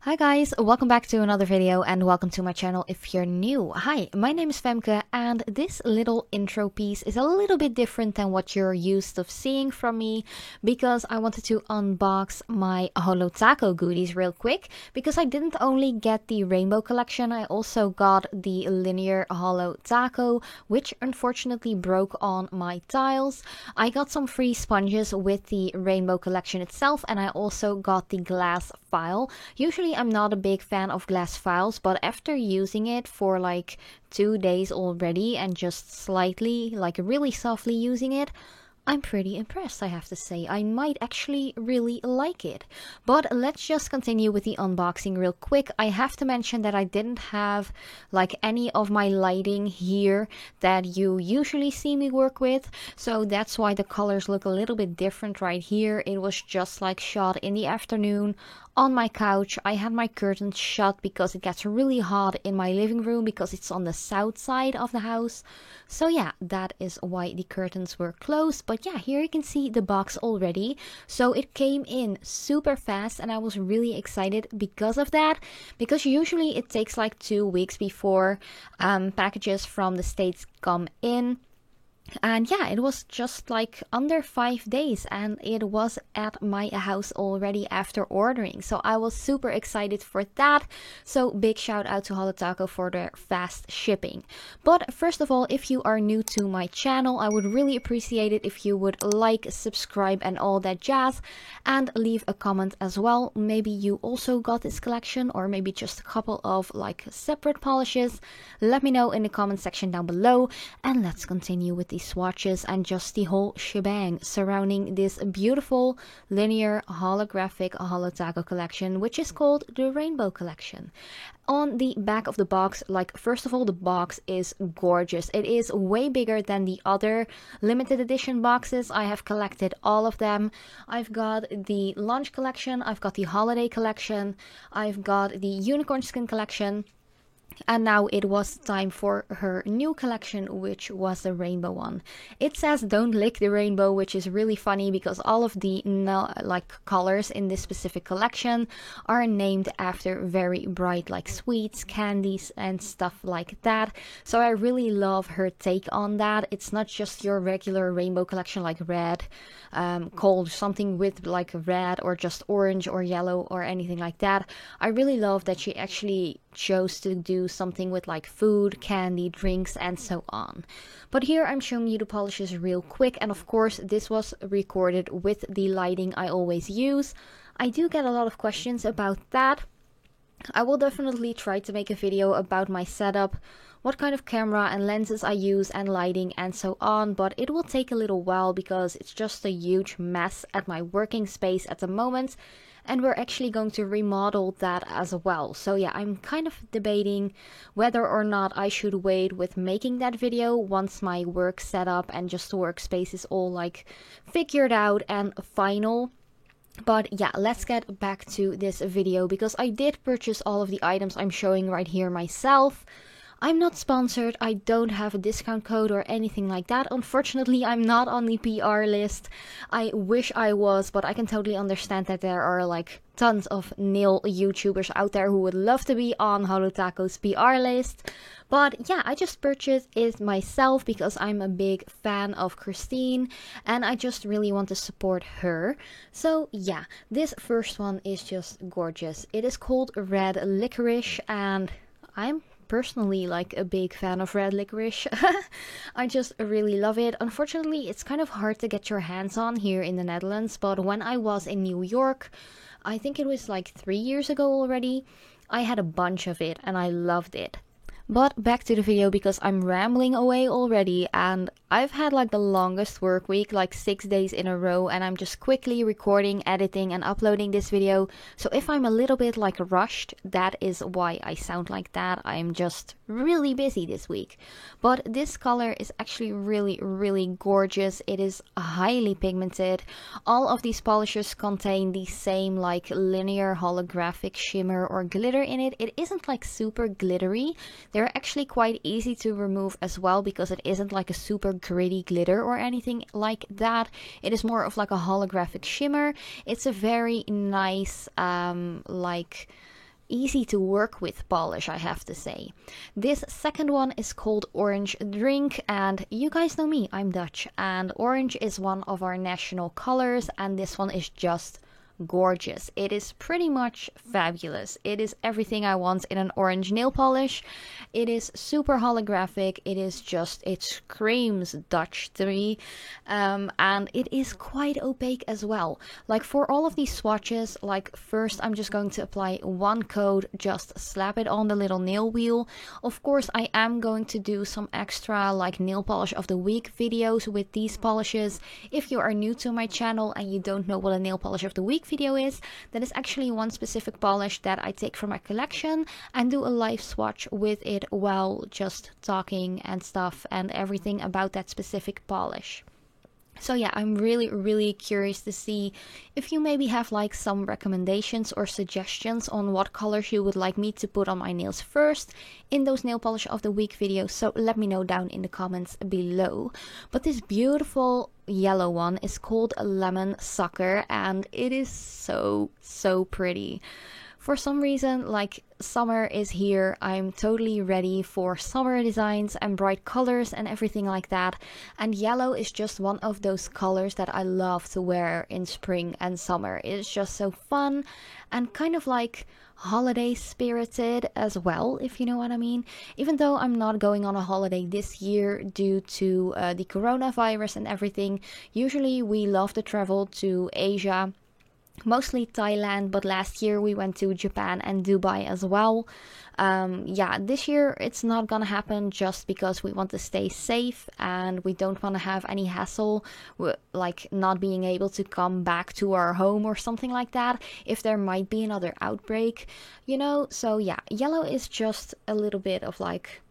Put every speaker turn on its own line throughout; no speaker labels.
Hi guys, welcome back to another video and welcome to my channel if you're new. Hi, my name is Femke and this little intro piece is a little bit different than what you're used of seeing from me because I wanted to unbox my Holo Taco goodies real quick because I didn't only get the rainbow collection, I also got the linear Holo Taco, which unfortunately broke on my tiles. I got some free sponges with the rainbow collection itself and I also got the glass file. Usually I'm not a big fan of glass files, but after using it for like 2 days already and just slightly, like really softly using it, I'm pretty impressed, I have to say. I might actually really like it. But let's just continue with the unboxing real quick. I have to mention that I didn't have like any of my lighting here that you usually see me work with. So that's why the colors look a little bit different right here. It was just like shot in the afternoon on my couch. I had my curtains shut because it gets really hot in my living room because it's on the south side of the house. So yeah, that is why the curtains were closed. But yeah, here you can see the box already. So it came in super fast and I was really excited because of that. Because usually it takes like 2 weeks before packages from the States come in. And yeah, it was just like under 5 days and it was at my house already after ordering. So I was super excited for that. So big shout out to Holo Taco for their fast shipping. But first of all, if you are new to my channel, I would really appreciate it if you would like, subscribe and all that jazz. And leave a comment as well. Maybe you also got this collection or maybe just a couple of like separate polishes. Let me know in the comment section down below. And let's continue with the swatches and just the whole shebang surrounding this beautiful linear holographic Holo Taco collection, which is called the Rainbow Collection. On the back of the box, like first of all, the box is gorgeous. It is way bigger than the other limited edition boxes. I have collected all of them. I've got the launch collection, I've got the holiday collection, I've got the unicorn skin collection. And now it was time for her new collection, which was the rainbow one. It says don't lick the rainbow, which is really funny because all of the like colors in this specific collection are named after very bright like sweets, candies and stuff like that. So I really love her take on that. It's not just your regular rainbow collection like red, cold, something with like red or just orange or yellow or anything like that. I really love that she actually chose to do something with like food, candy, drinks and so on. But here I'm showing you the polishes real quick, and of course this was recorded with the lighting I always use. I do get a lot of questions about that. I will definitely try to make a video about my setup, what kind of camera and lenses I use and lighting and so on, but it will take a little while because it's just a huge mess at my working space at the moment. And we're actually going to remodel that as well. So yeah, I'm kind of debating whether or not I should wait with making that video once my work setup and just the workspace is all like figured out and final. But yeah, let's get back to this video because I did purchase all of the items I'm showing right here myself. I'm not sponsored, I don't have a discount code or anything like that. Unfortunately, I'm not on the PR list. I wish I was, but I can totally understand that there are like tons of nail YouTubers out there who would love to be on Holo Taco's PR list. But yeah, I just purchased it myself because I'm a big fan of Christine and I just really want to support her. So yeah, this first one is just gorgeous. It is called Red Licorice and I'm personally like a big fan of red licorice. I just really love it. Unfortunately, it's kind of hard to get your hands on here in the Netherlands, but when I was in New York, I think it was like 3 years ago already, I had a bunch of it and I loved it. But back to the video because I'm rambling away already and I've had like the longest work week, like 6 days in a row, and I'm just quickly recording, editing and uploading this video. So if I'm a little bit like rushed, that is why I sound like that. I'm just really busy this week. But this color is actually really gorgeous. It is highly pigmented. All of these polishes contain the same like linear holographic shimmer or glitter in it. It isn't like super glittery. They're actually quite easy to remove as well because it isn't like a super gritty glitter or anything like that. It is more of like a holographic shimmer. It's a very nice like easy to work with polish, I have to say. This second one is called Orange Drink, and you guys know me, I'm Dutch, and orange is one of our national colors, and this one is just gorgeous. It is pretty much fabulous. It is everything I want in an orange nail polish. It is super holographic. It screams Dutch to me. And it is quite opaque as well. Like for all of these swatches, like first I'm just going to apply one coat, just slap it on the little nail wheel. Of course, I am going to do some extra like nail polish of the week videos with these polishes. If you are new to my channel and you don't know what a nail polish of the week video is, that is actually one specific polish that I take from my collection and do a live swatch with it while just talking and stuff and everything about that specific polish. So yeah, I'm really curious to see if you maybe have like some recommendations or suggestions on what colors you would like me to put on my nails first in those nail polish of the week videos. So let me know down in the comments below. But this beautiful yellow one is called Lemon Sucker, and it is so pretty. For some reason, like, summer is here. I'm totally ready for summer designs and bright colors and everything like that. And yellow is just one of those colors that I love to wear in spring and summer. It's just so fun and kind of like holiday spirited as well, if you know what I mean. Even though I'm not going on a holiday this year due to the coronavirus and everything, usually we love to travel to Asia. Mostly Thailand, but last year we went to Japan and Dubai as well. Yeah, this year it's not gonna happen just because we want to stay safe and we don't want to have any hassle with, like, not being able to come back to our home or something like that if there might be another outbreak, you know. So yeah, yellow is just a little bit of like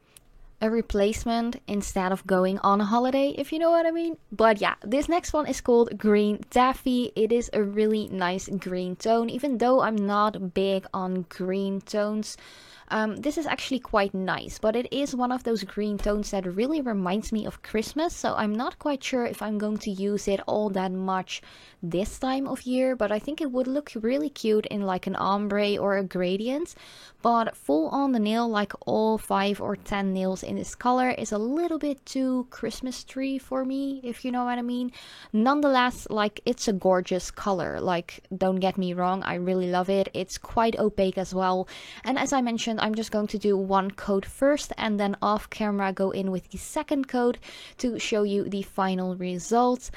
a replacement instead of going on a holiday, if you know what I mean. But yeah, this next one is called Green Taffy. It is a really nice green tone, even though I'm not big on green tones. This is actually quite nice, but it is one of those green tones that really reminds me of Christmas, so I'm not quite sure if I'm going to use it all that much this time of year, but I think it would look really cute in like an ombre or a gradient. But full on the nail, like all 5 or 10 nails in this color, is a little bit too Christmas tree for me, if you know what I mean. Nonetheless, like, it's a gorgeous color, like, don't get me wrong, I really love it. It's quite opaque as well, and as I mentioned, I'm just going to do one coat first and then off camera go in with the second coat to show you the final results.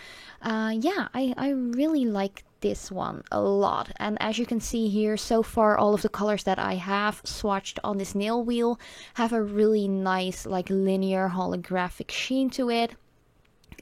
Yeah, I really like this one a lot, and as you can see here, so far all of the colors that I have swatched on this nail wheel have a really nice like linear holographic sheen to it.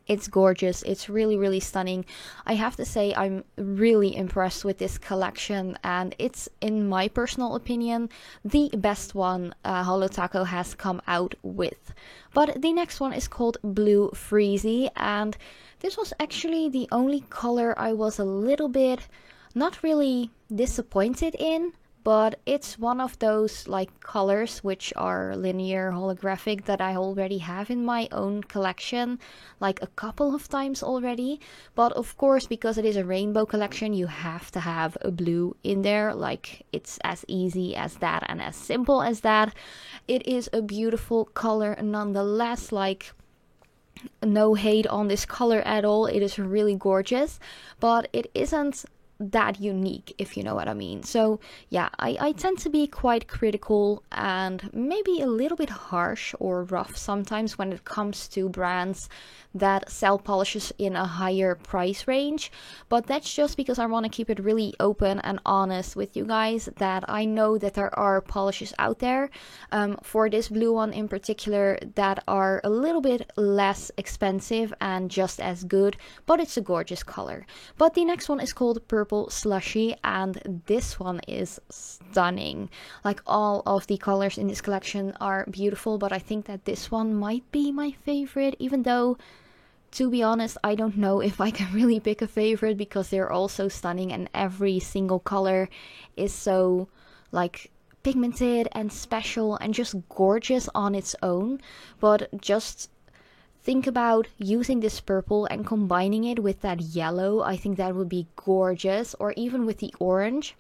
It's gorgeous. It's really stunning. I have to say I'm really impressed with this collection, and it's, in my personal opinion, the best one Holotaco has come out with. But the next one is called Blue Freezy, and this was actually the only color I was a little bit not really disappointed in. But it's one of those like colors which are linear holographic that I already have in my own collection, like a couple of times already. But of course, because it is a rainbow collection, you have to have a blue in there. Like, it's as easy as that and as simple as that. It is a beautiful color nonetheless. Like, no hate on this color at all. It is really gorgeous, but it isn't that unique, if you know what I mean. So yeah, I tend to be quite critical and maybe a little bit harsh or rough sometimes when it comes to brands that sell polishes in a higher price range, but that's just because I want to keep it really open and honest with you guys, that I know that there are polishes out there, for this blue one in particular, that are a little bit less expensive and just as good, but it's a gorgeous color. But the next one is called Purple Slushy, and this one is stunning. Like, all of the colors in this collection are beautiful, but I think that this one might be my favorite, even though, to be honest, I don't know if I can really pick a favorite because they're all so stunning and every single color is so like pigmented and special and just gorgeous on its own. But just think about using this purple and combining it with that yellow. I think that would be gorgeous, or even with the orange.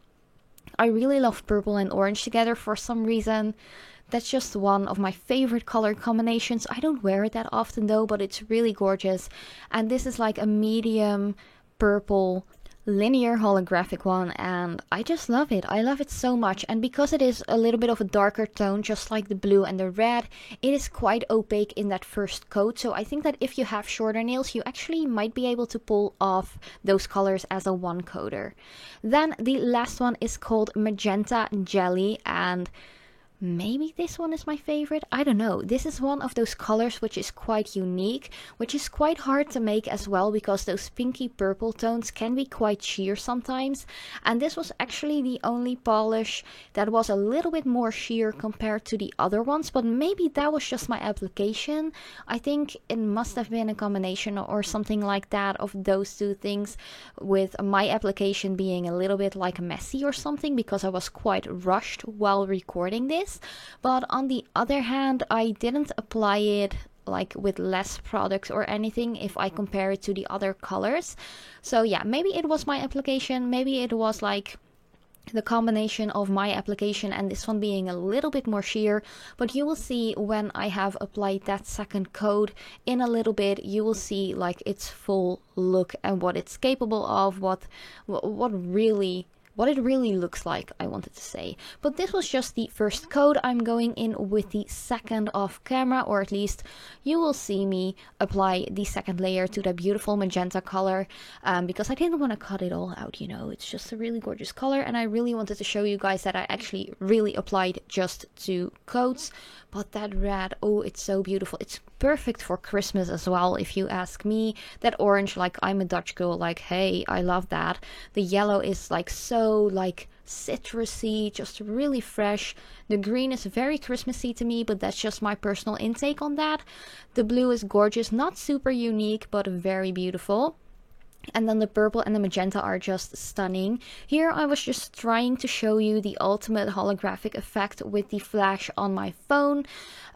I really love purple and orange together for some reason. That's just one of my favorite color combinations. I don't wear it that often though, but it's really gorgeous. And this is like a medium purple linear holographic one, and I just love it. I love it so much, and because it is a little bit of a darker tone, just like the blue and the red, it is quite opaque in that first coat. So I think that if you have shorter nails, you actually might be able to pull off those colors as a one coater. Then the last one is called Magenta Jelly, and maybe this one is my favorite. I don't know. This is one of those colors which is quite unique, which is quite hard to make as well because those pinky purple tones can be quite sheer sometimes. And this was actually the only polish that was a little bit more sheer compared to the other ones, but maybe that was just my application. I think it must have been a combination or something like that of those two things, with my application being a little bit like messy or something because I was quite rushed while recording this. But on the other hand, I didn't apply it like with less products or anything if I compare it to the other colors. So yeah, maybe it was my application, maybe it was like the combination of my application and this one being a little bit more sheer, but you will see when I have applied that second coat in a little bit, you will see like its full look and what it's capable of, what it really looks like, I wanted to say. But this was just the first coat. I'm going in with the second off camera, or at least you will see me apply the second layer to that beautiful magenta color, because I didn't want to cut it all out, you know. It's just a really gorgeous color, and I really wanted to show you guys that I actually really applied just 2 coats. But that red, oh, it's so beautiful. It's perfect for Christmas as well, if you ask me. That orange, like, I'm a Dutch girl, like, hey, I love that. The yellow is like so like citrusy, just really fresh. The green is very Christmassy to me, but that's just my personal intake on that. The blue is gorgeous, not super unique, but very beautiful. And then the purple and the magenta are just stunning. Here I was just trying to show you the ultimate holographic effect with the flash on my phone.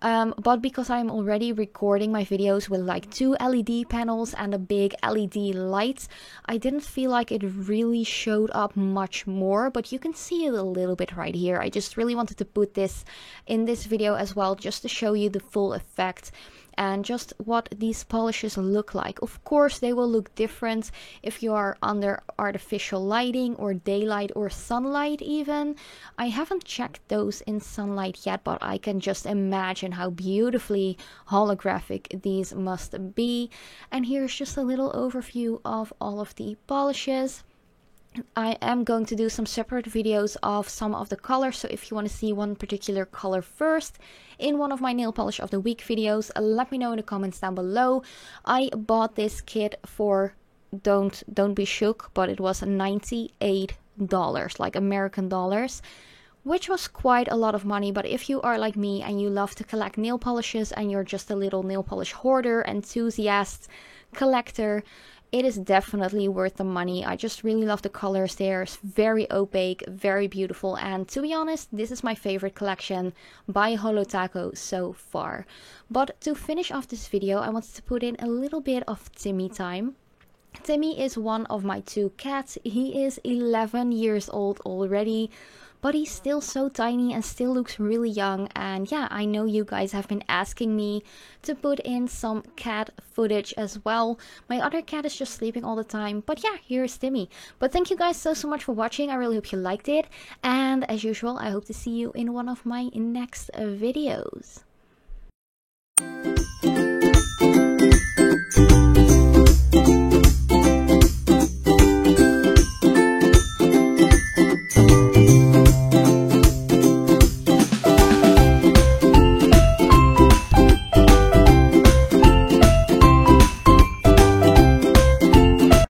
But because I'm already recording my videos with like 2 LED panels and a big LED light, I didn't feel like it really showed up much more. But you can see it a little bit right here. I just really wanted to put this in this video as well, just to show you the full effect and just what these polishes look like. Of course, they will look different if you are under artificial lighting or daylight or sunlight even. I haven't checked those in sunlight yet, but I can just imagine how beautifully holographic these must be. And here's just a little overview of all of the polishes. I am going to do some separate videos of some of the colors, so if you want to see one particular color first in one of my nail polish of the week videos, let me know in the comments down below. I bought this kit for, don't be shook, but it was $98, like American dollars, which was quite a lot of money. But if you are like me and you love to collect nail polishes and you're just a little nail polish hoarder, enthusiast, collector, it is definitely worth the money. I just really love the colors. They're very opaque, very beautiful, and to be honest, this is my favorite collection by Holotaco so far. But to finish off this video, I wanted to put in a little bit of Timmy time. Timmy is one of my 2 cats. He is 11 years old already, but he's still so tiny and still looks really young. And yeah, I know you guys have been asking me to put in some cat footage as well. My other cat is just sleeping all the time, but yeah, here's Timmy. But thank you guys so much for watching. I really hope you liked it, and as usual, I hope to see you in one of my next videos.